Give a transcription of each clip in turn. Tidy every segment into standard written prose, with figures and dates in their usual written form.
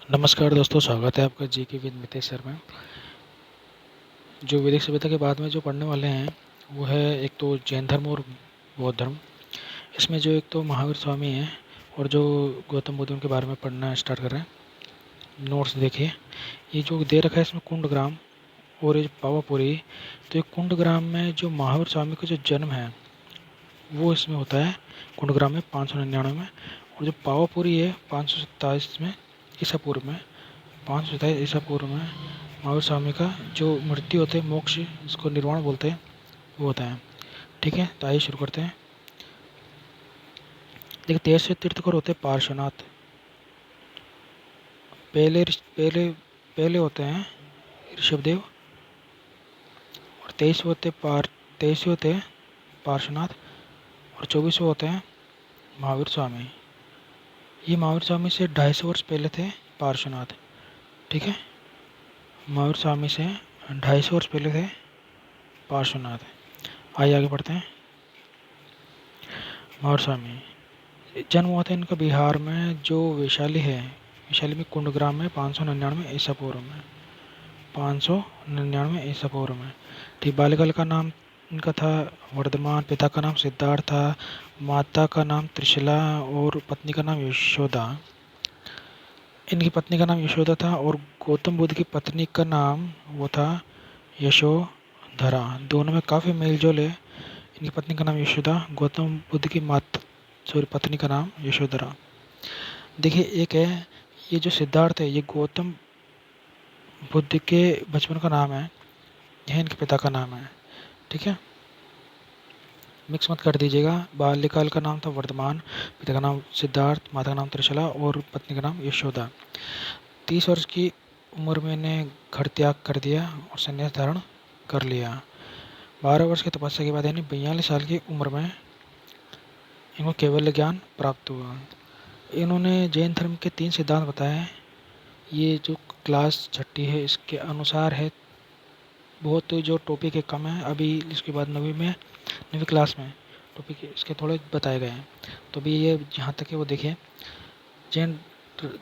नमस्कार दोस्तों, स्वागत है आपका जी के विद मितेश सर में। जो वैदिक सभ्यता के बाद में जो पढ़ने वाले हैं वो है एक तो जैन धर्म और बौद्ध धर्म। इसमें जो एक तो महावीर स्वामी हैं और जो गौतम बुद्ध उनके बारे में पढ़ना स्टार्ट कर रहे हैं। नोट्स देखिए, ये जो दे रखा है इसमें कुंडग्राम और ये पावापुरी। तो ये कुंडग्राम में जो महावीर स्वामी का जो जन्म है वो इसमें होता है कुंडग्राम में 599 में। और जो पावापुरी है 527 में ईसा पूर्व में, 527 ईसा पूर्व में महावीर स्वामी का जो मृत्यु होते हैं, मोक्ष जिसको निर्वाण बोलते हैं, वो होता है। ठीक है, तो आइए शुरू करते हैं। देखिए, 13 तीर्थकर होते हैं पार्श्वनाथ। पहले पहले पहले होते हैं ऋषभदेव और 23 होते हैं पार्श्वनाथ और 24 होते हैं महावीर स्वामी। ये महावीर स्वामी से 250 वर्ष पहले थे पार्श्वनाथ। ठीक है, महावीर स्वामी से 250 वर्ष पहले थे पार्श्वनाथ। आइए आगे बढ़ते हैं। महावीर स्वामी जन्म हुआ था इनका बिहार में जो वैशाली है, वैशाली में कुंडग्राम में 599 ईसा पूर्व में, 599 ईसा पूर्व में। ठीक, बाल्यकाल का नाम इनका था वर्धमान, पिता का नाम सिद्धार्थ था, माता का नाम त्रिशला और पत्नी का नाम यशोदा। इनकी पत्नी का नाम यशोदा था और गौतम बुद्ध की पत्नी का नाम वो था यशोधरा। दोनों में काफ़ी मेल जोल है। इनकी पत्नी का नाम यशोदा, गौतम बुद्ध की पत्नी का नाम यशोधरा। देखिए, एक है ये जो सिद्धार्थ है, ये गौतम बुद्ध के बचपन का नाम है, यह इनके पिता का नाम है। ठीक है, मिक्स मत कर दीजिएगा। बाल्यकाल का नाम था वर्धमान, पिता का नाम सिद्धार्थ, माता का नाम त्रिशला और पत्नी का नाम यशोदा। 30 वर्ष की उम्र में इन्हें घर त्याग कर दिया और संन्यास धारण कर लिया। 12 वर्ष की तपस्या के बाद यानी 42 साल की उम्र में इनको कैवल्य ज्ञान प्राप्त हुआ। इन्होंने जैन धर्म के 3 सिद्धांत बताए हैं। ये जो क्लास छठी है इसके अनुसार है, बहुत जो टॉपिक है कम है। अभी इसके बाद 9वीं क्लास में टॉपिक इसके थोड़े बताए गए हैं। तो अभी ये जहाँ तक है वो देखिए। जैन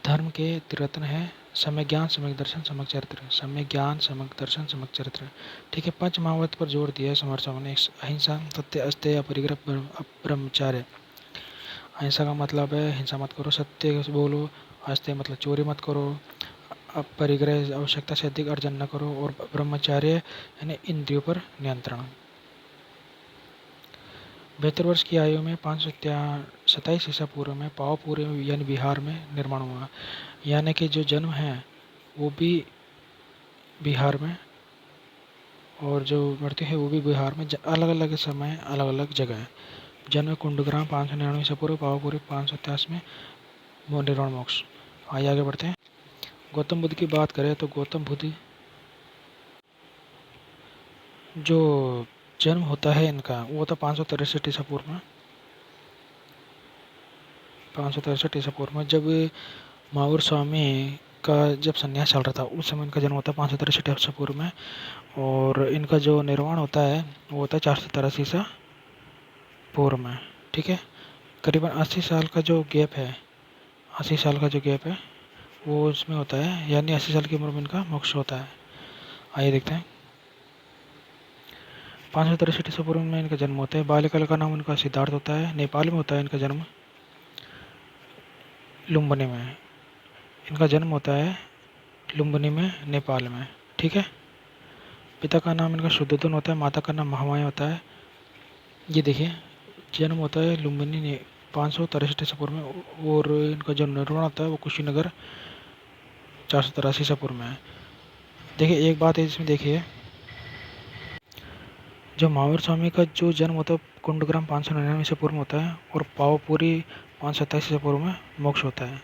धर्म के त्रिरत्न है सम्यक ज्ञान, सम्यक दर्शन, सम्यक चरित्र। सम्यक ज्ञान, सम्यक दर्शन, सम्यक चरित्र। ठीक है, 5 महाव्रत पर जोर दिया है समर्थ स्वामी ने। अहिंसा, सत्य, अस्तेय, अपरिग्रह, ब्रह्मचार्य। अहिंसा का मतलब है हिंसा मत करो, सत्य बोलो, अस्तेय मतलब चोरी मत करो, अपरिग्रह आवश्यकता से अधिक अर्जन न करो और ब्रह्मचार्य यानी इंद्रियों पर नियंत्रण। 72 वर्ष की आयु में 527 ईसा पूर्व में पावापुरी यानी बिहार में निर्माण हुआ। यानी कि जो जन्म है वो भी बिहार में और जो मृत्यु है वो भी बिहार में, अलग अलग समय अलग अलग जगह है। जन्म कुंडग्राम 599 ईसा पूर्व, पावापुरी 527 में, निर्वाण मोक्ष। आइए आगे बढ़ते हैं। गौतम बुद्ध की बात करें तो गौतम बुद्ध जो जन्म होता है इनका वो होता 563 ईसा पूर्व में, 563 ईसा पूर्व में। जब महावीर स्वामी का जब संन्यास चल रहा था उस समय इनका जन्म होता है 563 ईसा पूर्व में। और इनका जो निर्वाण होता है वो होता है 483 ईसा पूर्व में। ठीक है, करीबन 80 साल का जो गैप है, 80 साल का जो गैप है वो इसमें होता है, यानी 80 साल की उम्र में इनका मोक्ष होता है। आइए देखते हैं। 563 ईसा पूर्व में इनका जन्म होता है। बाल्यकाल का नाम इनका सिद्धार्थ होता है। नेपाल में होता है इनका जन्म, लुम्बिनी में। इनका जन्म होता है लुम्बिनी में, नेपाल में। ठीक है, पिता का नाम इनका शुद्धोधन होता है, माता का नाम महामाया होता है। ये देखिए, जन्म होता है लुम्बिनी 563 ईसा पूर्व में और इनका जो निर्वाण होता है वो कुशीनगर 483 ईसा पूर्व में है। देखिए, एक बात है इसमें देखिए, जो महावीर स्वामी का जो जन्म होता है कुंडग्राम 599 ईसा पूर्व में होता है और पावापुरी 527 ईसा पूर्व में मोक्ष होता है।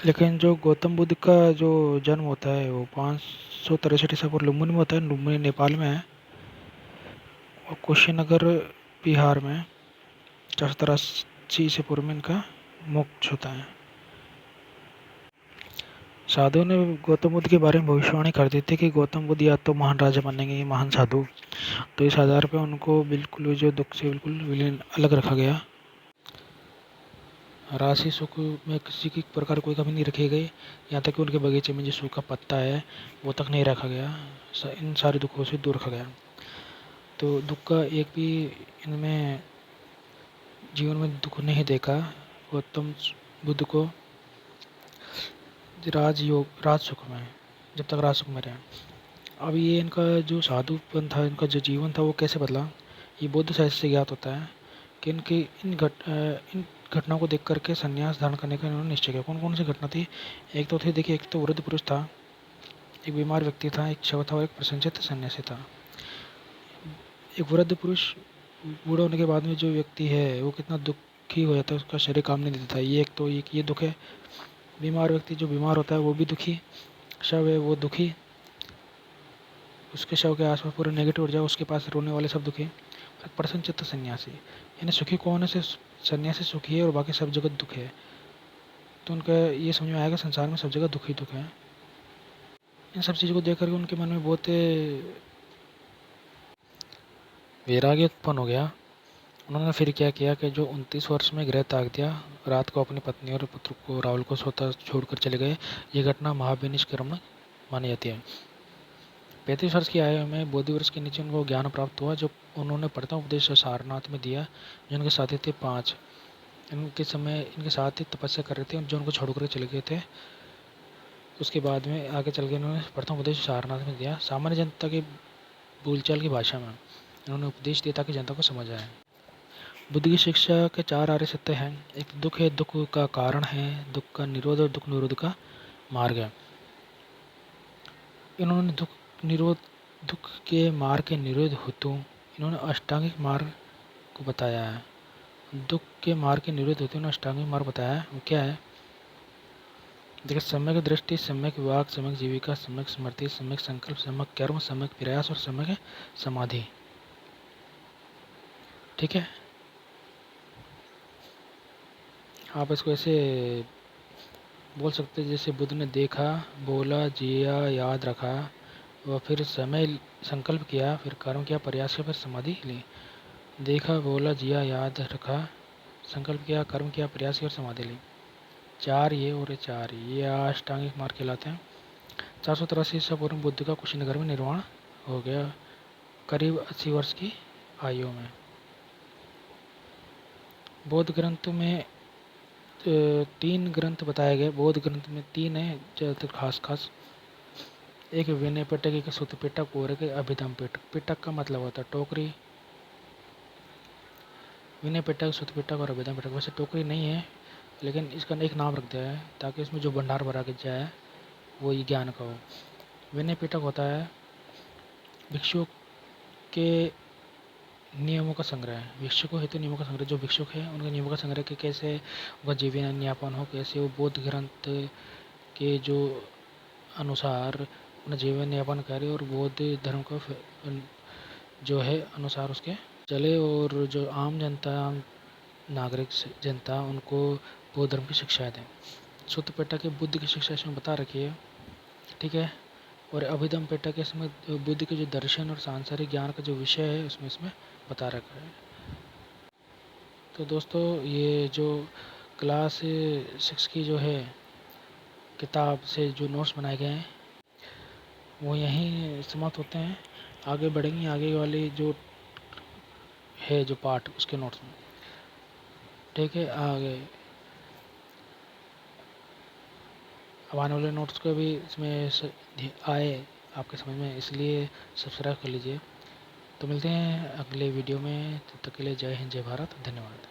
लेकिन जो गौतम बुद्ध का जो जन्म होता है वो 563 ईसा पूर्व लुम्बिनी में होता है। लुम्बिनी नेपाल में है और कुशीनगर बिहार में 483 ईसा पूर्व में इनका मोक्ष होता है। साधुओं ने गौतम बुद्ध के बारे में भविष्यवाणी कर दी थी कि गौतम बुद्ध या तो महान राजा बनेंगे, महान साधु। तो इस आधार पे उनको बिल्कुल जो दुख से बिल्कुल विलीन अलग रखा गया। राशि सुख में किसी की प्रकार कोई कमी नहीं रखी गई, यहाँ तक कि उनके बगीचे में जो सूखा पत्ता है वो तक नहीं रखा गया, इन सारे दुखों से दूर रखा गया। तो दुख का एक भी इनमें जीवन में दुख नहीं देखा गौतम बुद्ध को राज सुख में, जब तक राज सुख में रहे। अब ये इनका जो साधुपन था, इनका जो जीवन था वो कैसे बदला, ये बौद्ध साहित्य से ज्ञात होता है कि इनकी इन घटनाओं को देख करके संन्यास धारण करने का इन्होंने निश्चय किया। कौन कौन सी घटना थी? एक तो थी, देखिए, एक तो वृद्ध पुरुष था, एक बीमार व्यक्ति था, एक शव था और एक प्रसन्नचित्त सन्यासी था। एक वृद्ध पुरुष बूढ़ा होने के बाद में जो व्यक्ति है वो कितना दुखी हो जाता है, उसका शरीर काम नहीं देता था, ये एक तो ये दुख है। बीमार व्यक्ति जो बीमार होता है वो भी दुखी, शव है वो दुखी, उसके शव के आसपास पूरा नेगेटिव ऊर्जा, उसके पास रोने वाले सब दुखी। प्रसन्नचित्त सन्यासी, यानी सुखी कौन है? से सन्यासी सुखी है और बाकी सब जगह दुख है। तो उनका ये समझ में आएगा संसार में सब जगह दुख ही दुख है। इन सब चीज़ों को देख करके उनके मन में बहुत वैराग्य उत्पन्न हो गया। उन्होंने फिर क्या किया कि जो 29 वर्ष में गृह त्याग दिया, रात को अपनी पत्नी और पुत्र को राहुल को स्वतः छोड़कर चले गए। ये घटना महाविनिष्क्रमण मानी जाती है। 35 वर्ष की आयु में बोधि वृक्ष के नीचे उनको ज्ञान प्राप्त हुआ, जो उन्होंने प्रथम उपदेश सारनाथ में दिया। जिनके साथी थे 5, इनके साथ ही तपस्या कर रहे थे, जो उनको छोड़कर चले गए थे। उसके बाद में आगे चल के उन्होंने प्रथम उपदेश सारनाथ में दिया, सामान्य जनता की बोलचाल की भाषा में उन्होंने उपदेश दिया ताकि जनता को समझ आए। बुद्ध की शिक्षा के 4 आर्य सत्य हैं। एक दुख है, दुख का कारण है, दुख का निरोध और दुख निरोध का मार्ग है। इन्होंने दुख के मार्ग के निरोध हेतु इन्होंने अष्टांगिक मार्ग को बताया है। दुख के मार्ग के निरोध हेतु इन्होंने अष्टांगिक मार्ग बताया है। वो क्या है? देखिए, सम्यक दृष्टि, सम्यक वाक, सम्यक जीविका, सम्यक स्मृति, सम्यक संकल्प, सम्यक कर्म, सम्यक प्रयास और सम्यक समाधि। ठीक है, आप इसको ऐसे बोल सकते हैं जैसे बुद्ध ने देखा, बोला, जिया, याद रखा, वह फिर समय संकल्प किया, फिर कर्म किया, प्रयास किया, फिर समाधि ली। देखा, बोला, जिया, याद रखा, संकल्प किया, कर्म किया, प्रयास किया और समाधि ली। 4 ये और 4 ये अष्टांगिक मार्ग कहलाते हैं। 483 ईसा पूर्व बुद्ध का कुशीनगर में निर्वाण हो गया, करीब 80 वर्ष की आयु में। बौद्ध ग्रंथ में 3 ग्रंथ बताए गए। बौद्ध ग्रंथ में 3 है ज़्यादातर खास। एक विनय पिटक, एक सुत्त पिटक और एक अभिधम पिटक। पिटक का मतलब होता है टोकरी। विनय पिटक, सुत्त पिटक और अभिधम पिटक। वैसे टोकरी नहीं है, लेकिन इसका एक नाम रख दिया है ताकि इसमें जो भंडार भरा के जाए वो ये ज्ञान का हो। विनय पिटक होता है भिक्षुओं के नियमों का संग्रह। भिक्षुकों हेतु नियमों का संग्रह। जो भिक्षुक है उनके नियमों का संग्रह कि कैसे उनका जीवन यापन हो, कैसे वो बौद्ध ग्रंथ के जो अनुसार अपना जीवन यापन करे और बौद्ध धर्म को जो है अनुसार उसके चले, और जो आम जनता, आम नागरिक जनता, उनको बौद्ध धर्म की शिक्षा दें। सुत्त पिटक के बुद्ध की शिक्षा इसमें बता रखी है। ठीक है, और अभिधम पिटक इसमें बुद्ध के जो दर्शन और सांसारिक ज्ञान का जो विषय है उसमें इसमें बता रखा है। तो दोस्तों, ये जो क्लास 6 की जो है किताब से जो नोट्स बनाए गए हैं वो यहीं समाप्त होते हैं। आगे बढ़ेंगे आगे वाली जो है जो पार्ट उसके नोट्स में। ठीक है, आगे अब आने वाले नोट्स को भी इसमें आए आपके समझ में, इसलिए सब्सक्राइब कर लीजिए। तो मिलते हैं अगले वीडियो में, तब तक के लिए जय हिंद, जय भारत, धन्यवाद।